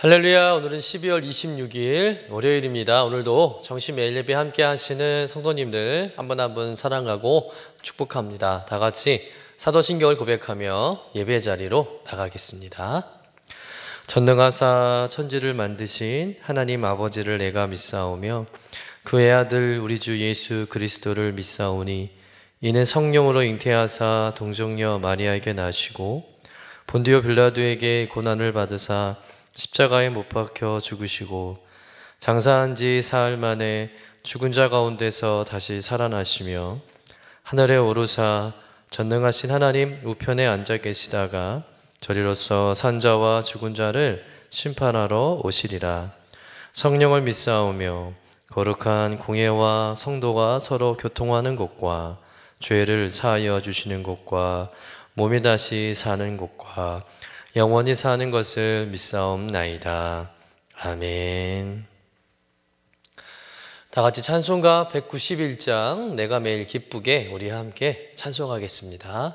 할렐루야. 오늘은 12월 26일 월요일입니다. 오늘도 정시 매일 예배 함께 하시는 성도님들 한 분 한 분 사랑하고 축복합니다. 다 같이 사도신경을 고백하며 예배 자리로 나가겠습니다. 전능하사 천지를 만드신 하나님 아버지를 내가 믿사오며 그의 아들 우리 주 예수 그리스도를 믿사오니 이는 성령으로 잉태하사 동정녀 마리아에게 나시고 본디오 빌라도에게 고난을 받으사 십자가에 못 박혀 죽으시고 장사한 지 사흘 만에 죽은 자 가운데서 다시 살아나시며 하늘에 오르사 전능하신 하나님 우편에 앉아 계시다가 저리로서 산 자와 죽은 자를 심판하러 오시리라. 성령을 믿사오며 거룩한 공예와 성도가 서로 교통하는 곳과 죄를 사하여 주시는 곳과 몸이 다시 사는 곳과 영원히 사는 것을 믿사옵나이다. 아멘. 다 같이 찬송가 191장 내가 매일 기쁘게 우리 함께 찬송하겠습니다.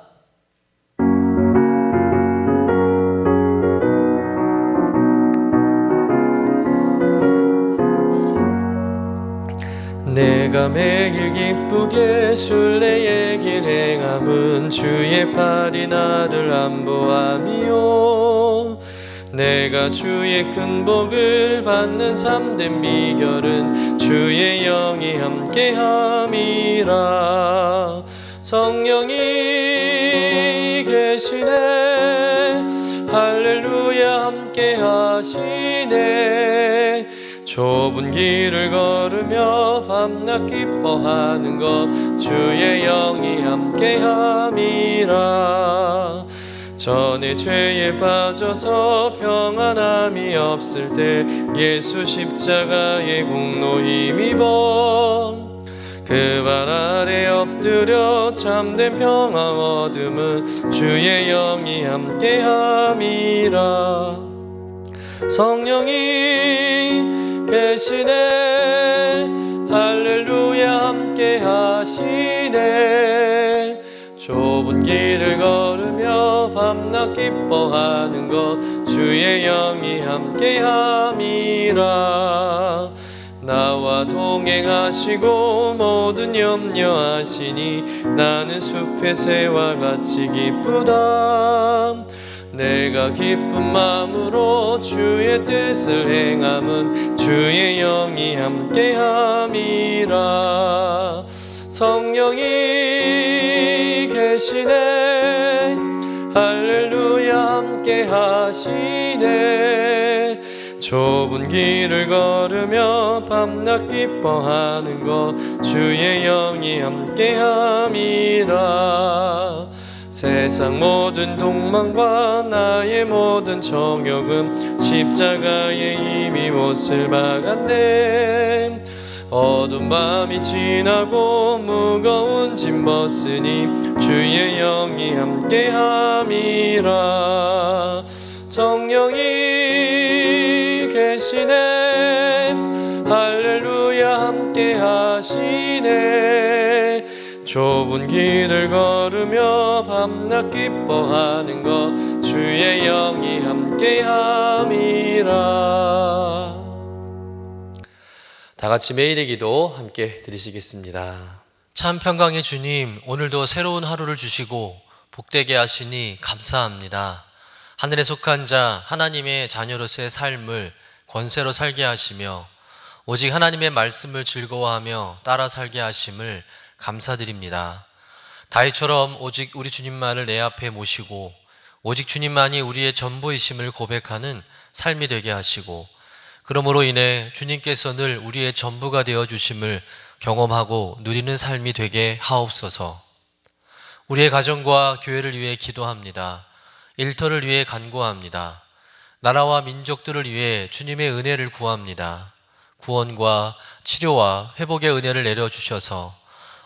내가 매일 기쁘게 순례의 길 행함은 주의 팔이 나를 안보함이요 내가 주의 큰 복을 받는 참된 비결은 주의 영이 함께함이라. 성령이 계시네 할렐루야 함께하시네. 좁은 길을 걸으며 밤낮 기뻐하는 것 주의 영이 함께함이라. 전에 죄에 빠져서 평안함이 없을 때 예수 십자가의 공로 힘입어 그 발 아래 엎드려 참된 평화 얻음은 주의 영이 함께함이라. 성령이 계시네 할렐루야 함께 하시네. 좁은 길을 걸으며 밤낮 기뻐하는 것 주의 영이 함께 함이라. 나와 동행하시고 모든 염려하시니 나는 숲의 새와 같이 기쁘다. 내가 기쁜 마음으로 주의 뜻을 행함은 주의 영이 함께함이라. 성령이 계시네 할렐루야 함께하시네. 좁은 길을 걸으며 밤낮 기뻐하는 것 주의 영이 함께함이라. 세상 모든 동망과 나의 모든 정욕은 십자가에 이미 못을 박았네. 어두운 밤이 지나고 무거운 짐 벗으니 주의 영이 함께함이라. 성령이 계시네 할렐루야 함께하시네. 좁은 길을 걸으며 밤낮 기뻐하는 것 주의 영이 함께함이라. 다 같이 매일의 기도 함께 드리시겠습니다. 참 평강의 주님, 오늘도 새로운 하루를 주시고 복되게 하시니 감사합니다. 하늘에 속한 자 하나님의 자녀로서의 삶을 권세로 살게 하시며 오직 하나님의 말씀을 즐거워하며 따라 살게 하심을 감사드립니다. 다윗처럼 오직 우리 주님만을 내 앞에 모시고 오직 주님만이 우리의 전부이심을 고백하는 삶이 되게 하시고 그러므로 인해 주님께서 늘 우리의 전부가 되어주심을 경험하고 누리는 삶이 되게 하옵소서. 우리의 가정과 교회를 위해 기도합니다. 일터를 위해 간구합니다. 나라와 민족들을 위해 주님의 은혜를 구합니다. 구원과 치료와 회복의 은혜를 내려주셔서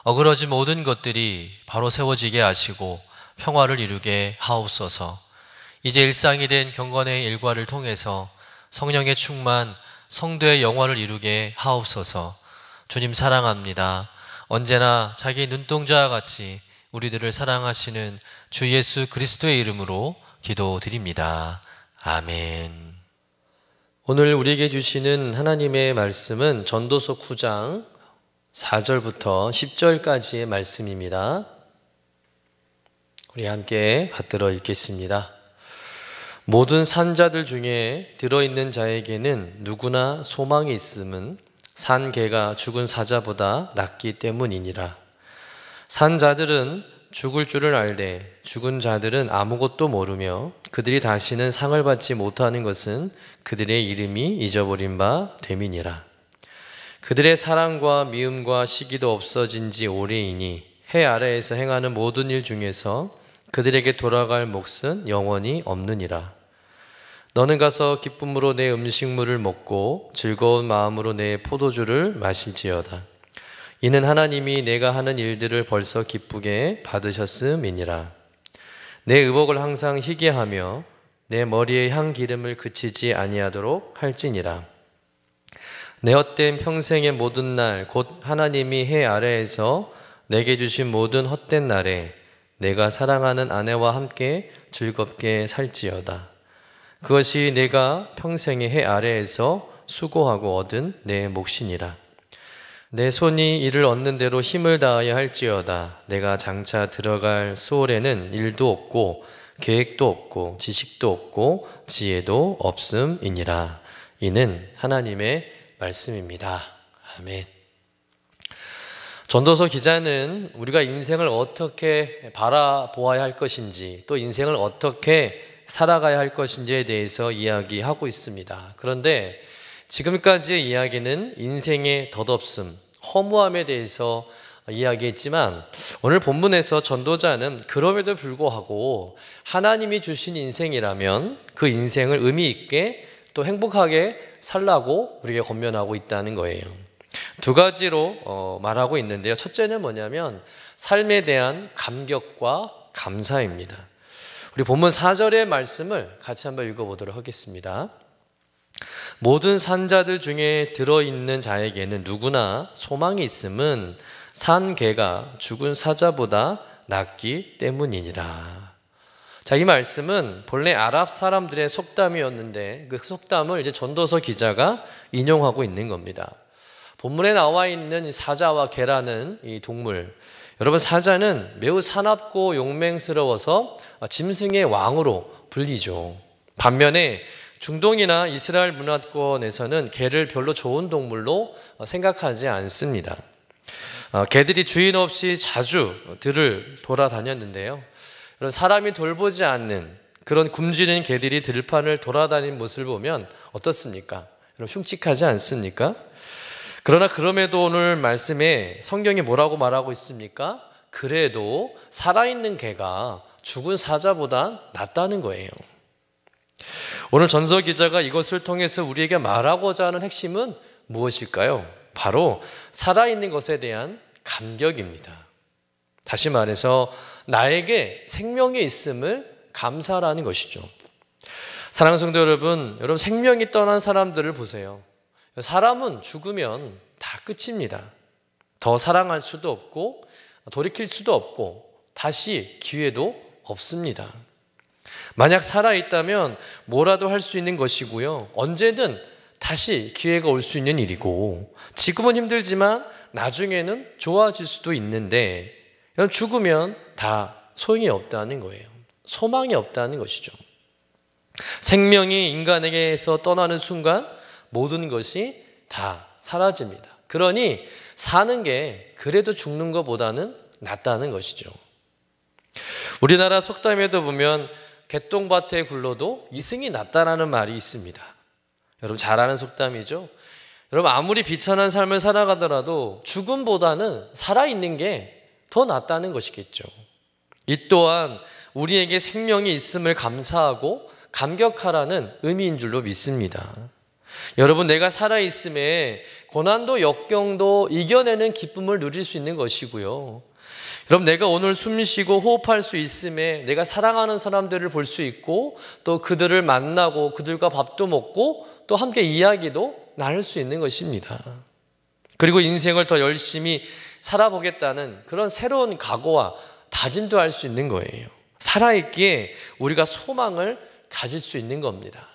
어그러진 모든 것들이 바로 세워지게 하시고 평화를 이루게 하옵소서. 이제 일상이 된 경건의 일과를 통해서 성령의 충만, 성도의 영화를 이루게 하옵소서. 주님 사랑합니다. 언제나 자기 눈동자와 같이 우리들을 사랑하시는 주 예수 그리스도의 이름으로 기도드립니다. 아멘. 오늘 우리에게 주시는 하나님의 말씀은 전도서 9장 4절부터 10절까지의 말씀입니다. 우리 함께 받들어 읽겠습니다. 모든 산자들 중에 들어있는 자에게는 누구나 소망이 있음은 산 개가 죽은 사자보다 낫기 때문이니라. 산 자들은 죽을 줄을 알되 죽은 자들은 아무것도 모르며 그들이 다시는 상을 받지 못하는 것은 그들의 이름이 잊어버린 바 됨이니라. 그들의 사랑과 미움과 시기도 없어진 지 오래이니 해 아래에서 행하는 모든 일 중에서 그들에게 돌아갈 몫은 영원히 없느니라. 너는 가서 기쁨으로 내 음식물을 먹고 즐거운 마음으로 내 포도주를 마실지어다. 이는 하나님이 내가 하는 일들을 벌써 기쁘게 받으셨음이니라. 내 의복을 항상 희게 하며 내 머리의 향 기름을 그치지 아니하도록 할지니라. 내 헛된 평생의 모든 날 곧 하나님이 해 아래에서 내게 주신 모든 헛된 날에 내가 사랑하는 아내와 함께 즐겁게 살지어다. 그것이 내가 평생의 해 아래에서 수고하고 얻은 내 몫이니라. 내 손이 이를 얻는 대로 힘을 다하여 할지어다. 내가 장차 들어갈 수월에는 일도 없고 계획도 없고 지식도 없고 지혜도 없음이니라. 이는 하나님의 말씀입니다. 아멘. 전도서 기자는 우리가 인생을 어떻게 바라보아야 할 것인지 또 인생을 어떻게 살아가야 할 것인지에 대해서 이야기하고 있습니다. 그런데 지금까지의 이야기는 인생의 덧없음, 허무함에 대해서 이야기했지만 오늘 본문에서 전도자는 그럼에도 불구하고 하나님이 주신 인생이라면 그 인생을 의미 있게 또 행복하게 살라고 우리에게 권면하고 있다는 거예요. 두 가지로 말하고 있는데요. 첫째는 뭐냐면 삶에 대한 감격과 감사입니다. 우리 본문 4절의 말씀을 같이 한번 읽어보도록 하겠습니다. 모든 산자들 중에 들어있는 자에게는 누구나 소망이 있음은 산 개가 죽은 사자보다 낫기 때문이니라. 자, 이 말씀은 본래 아랍 사람들의 속담이었는데 그 속담을 이제 전도서 기자가 인용하고 있는 겁니다. 본문에 나와 있는 이 사자와 개라는 이 동물, 여러분 사자는 매우 사납고 용맹스러워서 짐승의 왕으로 불리죠. 반면에 중동이나 이스라엘 문화권에서는 개를 별로 좋은 동물로 생각하지 않습니다. 개들이 주인 없이 자주 들을 돌아다녔는데요. 사람이 돌보지 않는 그런 굶주린 개들이 들판을 돌아다니는 모습을 보면 어떻습니까? 흉측하지 않습니까? 그러나 그럼에도 오늘 말씀에 성경이 뭐라고 말하고 있습니까? 그래도 살아있는 개가 죽은 사자보다 낫다는 거예요. 오늘 전서 기자가 이것을 통해서 우리에게 말하고자 하는 핵심은 무엇일까요? 바로 살아있는 것에 대한 감격입니다. 다시 말해서 나에게 생명이 있음을 감사하라는 것이죠. 사랑하는 성도 여러분, 생명이 떠난 사람들을 보세요. 사람은 죽으면 다 끝입니다. 더 사랑할 수도 없고 돌이킬 수도 없고 다시 기회도 없습니다. 만약 살아있다면 뭐라도 할 수 있는 것이고요. 언제든 다시 기회가 올 수 있는 일이고 지금은 힘들지만 나중에는 좋아질 수도 있는데 죽으면 다 소용이 없다는 거예요. 소망이 없다는 것이죠. 생명이 인간에게서 떠나는 순간 모든 것이 다 사라집니다. 그러니 사는 게 그래도 죽는 것보다는 낫다는 것이죠. 우리나라 속담에도 보면 개똥밭에 굴러도 이승이 낫다라는 말이 있습니다. 여러분 잘 아는 속담이죠. 여러분 아무리 비천한 삶을 살아가더라도 죽음보다는 살아있는 게 더 낫다는 것이겠죠. 이 또한 우리에게 생명이 있음을 감사하고 감격하라는 의미인 줄로 믿습니다. 여러분 내가 살아있음에 고난도 역경도 이겨내는 기쁨을 누릴 수 있는 것이고요. 여러분 내가 오늘 숨 쉬고 호흡할 수 있음에 내가 사랑하는 사람들을 볼 수 있고 또 그들을 만나고 그들과 밥도 먹고 또 함께 이야기도 나눌 수 있는 것입니다. 그리고 인생을 더 열심히 살아보겠다는 그런 새로운 각오와 다짐도 할 수 있는 거예요. 살아있기에 우리가 소망을 가질 수 있는 겁니다.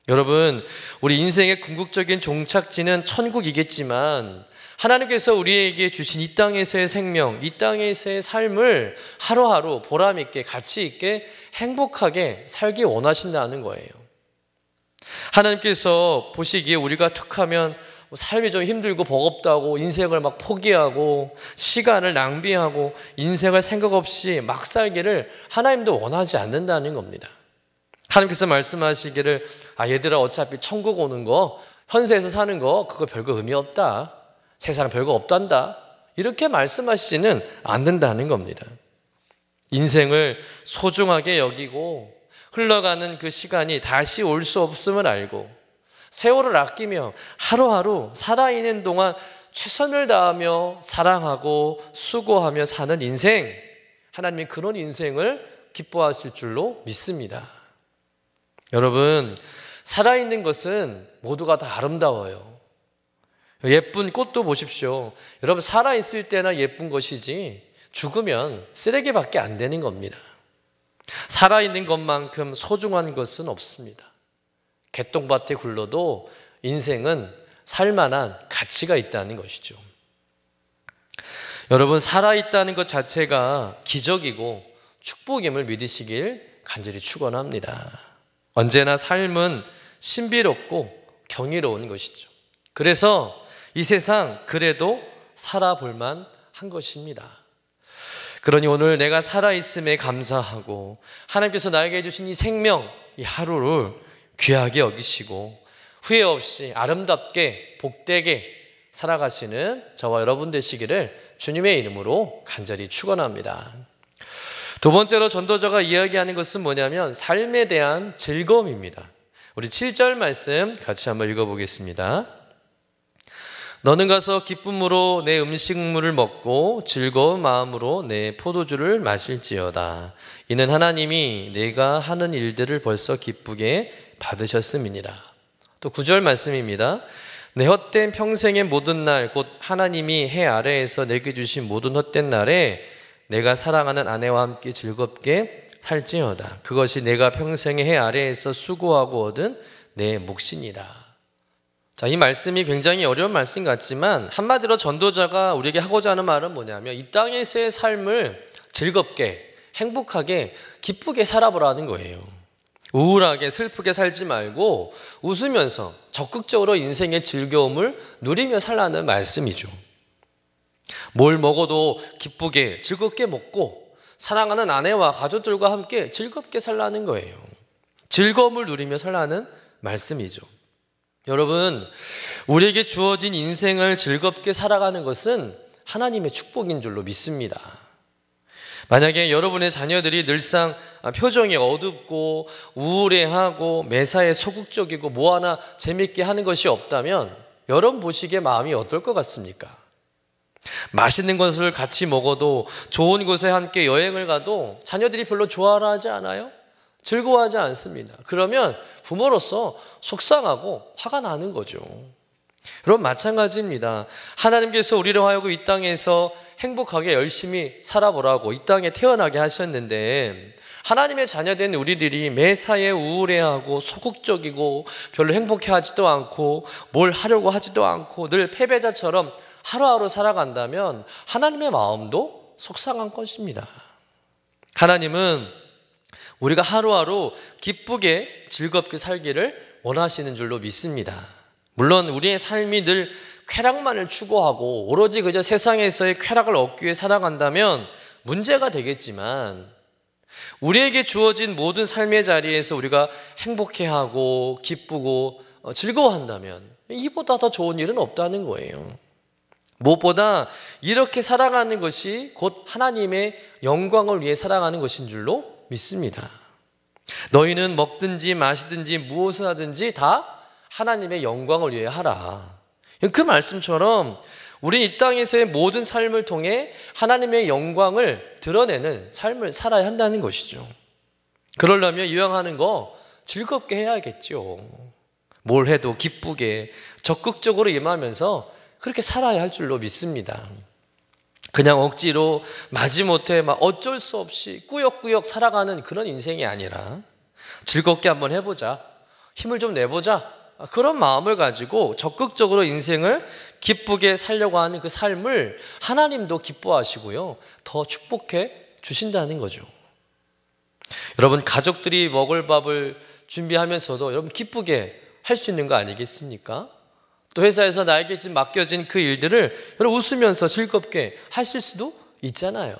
여러분, 우리 인생의 궁극적인 종착지는 천국이겠지만 하나님께서 우리에게 주신 이 땅에서의 생명, 이 땅에서의 삶을 하루하루 보람 있게, 가치 있게, 행복하게 살기 원하신다는 거예요. 하나님께서 보시기에 우리가 툭하면 삶이 좀 힘들고 버겁다고 인생을 막 포기하고 시간을 낭비하고 인생을 생각 없이 막 살기를 하나님도 원하지 않는다는 겁니다. 하나님께서 말씀하시기를 얘들아 어차피 천국 오는 거, 현세에서 사는 거 그거 별거 의미 없다. 세상 별거 없단다. 이렇게 말씀하시지는 않는다는 겁니다. 인생을 소중하게 여기고 흘러가는 그 시간이 다시 올 수 없음을 알고 세월을 아끼며 하루하루 살아있는 동안 최선을 다하며 사랑하고 수고하며 사는 인생, 하나님이 그런 인생을 기뻐하실 줄로 믿습니다. 여러분, 살아있는 것은 모두가 다 아름다워요. 예쁜 꽃도 보십시오. 여러분, 살아있을 때나 예쁜 것이지 죽으면 쓰레기밖에 안 되는 겁니다. 살아있는 것만큼 소중한 것은 없습니다. 개똥밭에 굴러도 인생은 살만한 가치가 있다는 것이죠. 여러분, 살아있다는 것 자체가 기적이고 축복임을 믿으시길 간절히 축원합니다. 언제나 삶은 신비롭고 경이로운 것이죠. 그래서 이 세상 그래도 살아볼 만한 것입니다. 그러니 오늘 내가 살아있음에 감사하고 하나님께서 나에게 주신 이 생명, 이 하루를 귀하게 여기시고 후회 없이 아름답게 복되게 살아가시는 저와 여러분 되시기를 주님의 이름으로 간절히 축원합니다. 두 번째로 전도자가 이야기하는 것은 뭐냐면 삶에 대한 즐거움입니다. 우리 7절 말씀 같이 한번 읽어보겠습니다. 너는 가서 기쁨으로 내 음식물을 먹고 즐거운 마음으로 내 포도주를 마실지어다. 이는 하나님이 내가 하는 일들을 벌써 기쁘게 받으셨음이니라. 또 9절 말씀입니다. 내 헛된 평생의 모든 날 곧 하나님이 해 아래에서 내게 주신 모든 헛된 날에 내가 사랑하는 아내와 함께 즐겁게 살지어다. 그것이 내가 평생의 해 아래에서 수고하고 얻은 내 몫이니라. 자, 이 말씀이 굉장히 어려운 말씀 같지만 한마디로 전도자가 우리에게 하고자 하는 말은 뭐냐면 이 땅에서의 삶을 즐겁게 행복하게 기쁘게 살아보라는 거예요. 우울하게 슬프게 살지 말고 웃으면서 적극적으로 인생의 즐거움을 누리며 살라는 말씀이죠. 뭘 먹어도 기쁘게 즐겁게 먹고 사랑하는 아내와 가족들과 함께 즐겁게 살라는 거예요. 즐거움을 누리며 살라는 말씀이죠. 여러분, 우리에게 주어진 인생을 즐겁게 살아가는 것은 하나님의 축복인 줄로 믿습니다. 만약에 여러분의 자녀들이 늘상 표정이 어둡고 우울해하고 매사에 소극적이고 뭐 하나 재밌게 하는 것이 없다면 여러분 보시기에 마음이 어떨 것 같습니까? 맛있는 것을 같이 먹어도 좋은 곳에 함께 여행을 가도 자녀들이 별로 좋아라 하지 않아요? 즐거워하지 않습니다. 그러면 부모로서 속상하고 화가 나는 거죠. 여러분, 마찬가지입니다. 하나님께서 우리를 하여금 이 땅에서 행복하게 열심히 살아보라고 이 땅에 태어나게 하셨는데 하나님의 자녀된 우리들이 매사에 우울해하고 소극적이고 별로 행복해하지도 않고 뭘 하려고 하지도 않고 늘 패배자처럼 하루하루 살아간다면 하나님의 마음도 속상한 것입니다. 하나님은 우리가 하루하루 기쁘게 즐겁게 살기를 원하시는 줄로 믿습니다. 물론 우리의 삶이 늘 쾌락만을 추구하고 오로지 그저 세상에서의 쾌락을 얻기 위해 살아간다면 문제가 되겠지만 우리에게 주어진 모든 삶의 자리에서 우리가 행복해하고 기쁘고 즐거워한다면 이보다 더 좋은 일은 없다는 거예요. 무엇보다 이렇게 살아가는 것이 곧 하나님의 영광을 위해 살아가는 것인 줄로 믿습니다. 너희는 먹든지 마시든지 무엇을 하든지 다 하나님의 영광을 위해 하라. 그 말씀처럼 우린 이 땅에서의 모든 삶을 통해 하나님의 영광을 드러내는 삶을 살아야 한다는 것이죠. 그러려면 이왕 하는 거 즐겁게 해야겠죠. 뭘 해도 기쁘게 적극적으로 임하면서 그렇게 살아야 할 줄로 믿습니다. 그냥 억지로 마지못해 막 어쩔 수 없이 꾸역꾸역 살아가는 그런 인생이 아니라 즐겁게 한번 해보자. 힘을 좀 내보자, 그런 마음을 가지고 적극적으로 인생을 기쁘게 살려고 하는 그 삶을 하나님도 기뻐하시고요, 더 축복해 주신다는 거죠. 여러분, 가족들이 먹을 밥을 준비하면서도 여러분 기쁘게 할 수 있는 거 아니겠습니까? 또 회사에서 나에게 지금 맡겨진 그 일들을 여러분 웃으면서 즐겁게 하실 수도 있잖아요.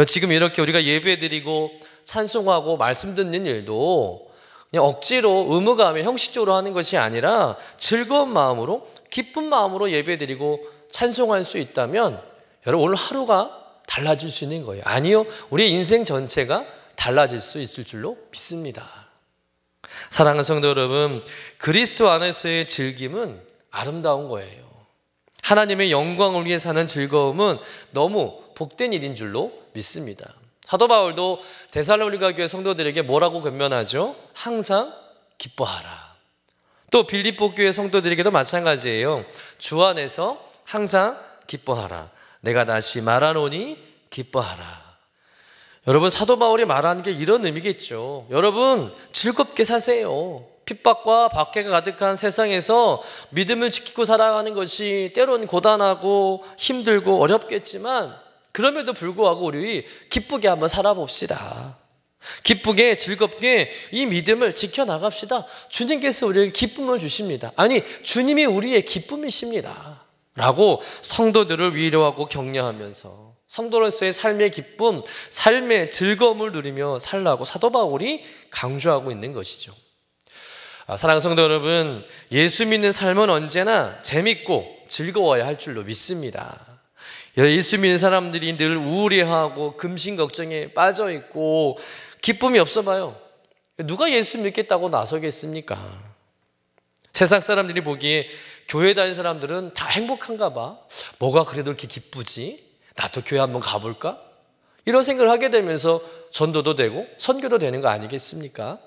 지금 이렇게 우리가 예배드리고 찬송하고 말씀 듣는 일도 그냥 억지로 의무감에 형식적으로 하는 것이 아니라 즐거운 마음으로, 기쁜 마음으로 예배드리고 찬송할 수 있다면 여러분 오늘 하루가 달라질 수 있는 거예요. 아니요, 우리의 인생 전체가 달라질 수 있을 줄로 믿습니다. 사랑하는 성도 여러분, 그리스도 안에서의 즐김은 아름다운 거예요. 하나님의 영광을 위해 사는 즐거움은 너무 복된 일인 줄로 믿습니다. 사도 바울도 데살로니가 교회 성도들에게 뭐라고 권면하죠? 항상 기뻐하라. 또 빌립보 교회 성도들에게도 마찬가지예요. 주 안에서 항상 기뻐하라. 내가 다시 말하노니 기뻐하라. 여러분, 사도 바울이 말하는 게 이런 의미겠죠. 여러분, 즐겁게 사세요. 핍박과 박해가 가득한 세상에서 믿음을 지키고 살아가는 것이 때론 고단하고 힘들고 어렵겠지만, 그럼에도 불구하고 우리 기쁘게 한번 살아봅시다. 기쁘게 즐겁게 이 믿음을 지켜나갑시다. 주님께서 우리에게 기쁨을 주십니다. 아니, 주님이 우리의 기쁨이십니다 라고 성도들을 위로하고 격려하면서 성도로서의 삶의 기쁨, 삶의 즐거움을 누리며 살라고 사도 바울이 강조하고 있는 것이죠. 사랑하는 성도 여러분, 예수 믿는 삶은 언제나 재밌고 즐거워야 할 줄로 믿습니다. 예수 믿는 사람들이 늘 우울해하고 금신 걱정에 빠져있고 기쁨이 없어 봐요. 누가 예수 믿겠다고 나서겠습니까? 세상 사람들이 보기에 교회 다니는 사람들은 다 행복한가 봐. 뭐가 그래도 이렇게 기쁘지? 나도 교회 한번 가볼까? 이런 생각을 하게 되면서 전도도 되고 선교도 되는 거 아니겠습니까?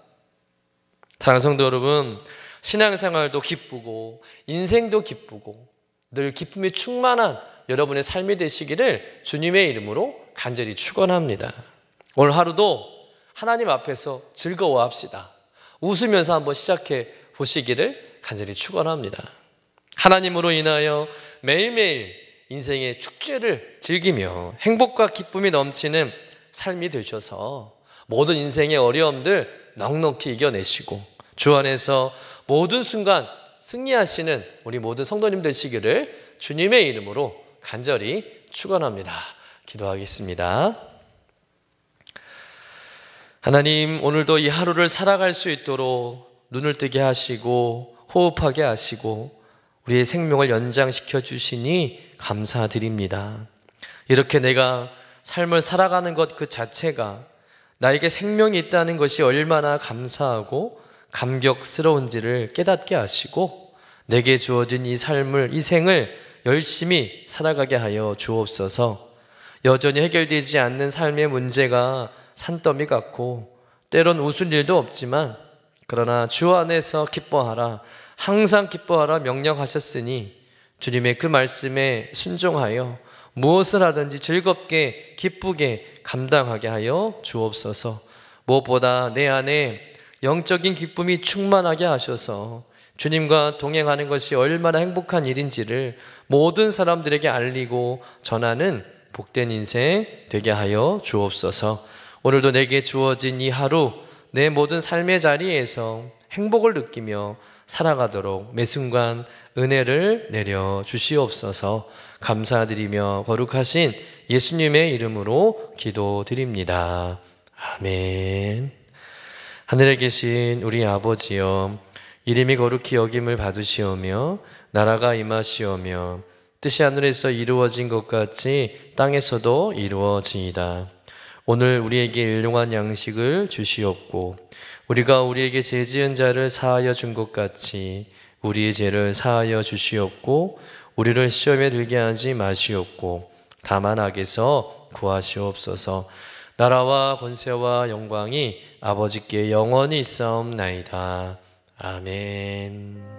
사랑하는 성도 여러분, 신앙생활도 기쁘고 인생도 기쁘고 늘 기쁨이 충만한 여러분의 삶이 되시기를 주님의 이름으로 간절히 축원합니다. 오늘 하루도 하나님 앞에서 즐거워합시다. 웃으면서 한번 시작해 보시기를 간절히 축원합니다. 하나님으로 인하여 매일매일 인생의 축제를 즐기며 행복과 기쁨이 넘치는 삶이 되셔서 모든 인생의 어려움들 넉넉히 이겨내시고 주 안에서 모든 순간 승리하시는 우리 모든 성도님 되시기를 주님의 이름으로 간절히 축원합니다. 기도하겠습니다. 하나님, 오늘도 이 하루를 살아갈 수 있도록 눈을 뜨게 하시고 호흡하게 하시고 우리의 생명을 연장시켜 주시니 감사드립니다. 이렇게 내가 삶을 살아가는 것 그 자체가 나에게 생명이 있다는 것이 얼마나 감사하고 감격스러운지를 깨닫게 하시고 내게 주어진 이 삶을, 이 생을 열심히 살아가게 하여 주옵소서. 여전히 해결되지 않는 삶의 문제가 산더미 같고 때론 웃을 일도 없지만 그러나 주 안에서 기뻐하라, 항상 기뻐하라 명령하셨으니 주님의 그 말씀에 순종하여 무엇을 하든지 즐겁게 기쁘게 감당하게 하여 주옵소서. 무엇보다 내 안에 영적인 기쁨이 충만하게 하셔서 주님과 동행하는 것이 얼마나 행복한 일인지를 모든 사람들에게 알리고 전하는 복된 인생 되게 하여 주옵소서. 오늘도 내게 주어진 이 하루 내 모든 삶의 자리에서 행복을 느끼며 살아가도록 매 순간 은혜를 내려 주시옵소서. 감사드리며 거룩하신 예수님의 이름으로 기도드립니다. 아멘. 하늘에 계신 우리 아버지여, 이름이 거룩히 여김을 받으시오며 나라가 임하시오며 뜻이 하늘에서 이루어진 것 같이 땅에서도 이루어지이다. 오늘 우리에게 일용할 양식을 주시옵고 우리가 우리에게 죄 지은 자를 사하여 준 것 같이 우리의 죄를 사하여 주시옵고 우리를 시험에 들게 하지 마시옵고 다만 악에서 구하시옵소서. 나라와 권세와 영광이 아버지께 영원히 있사옵나이다. 아멘.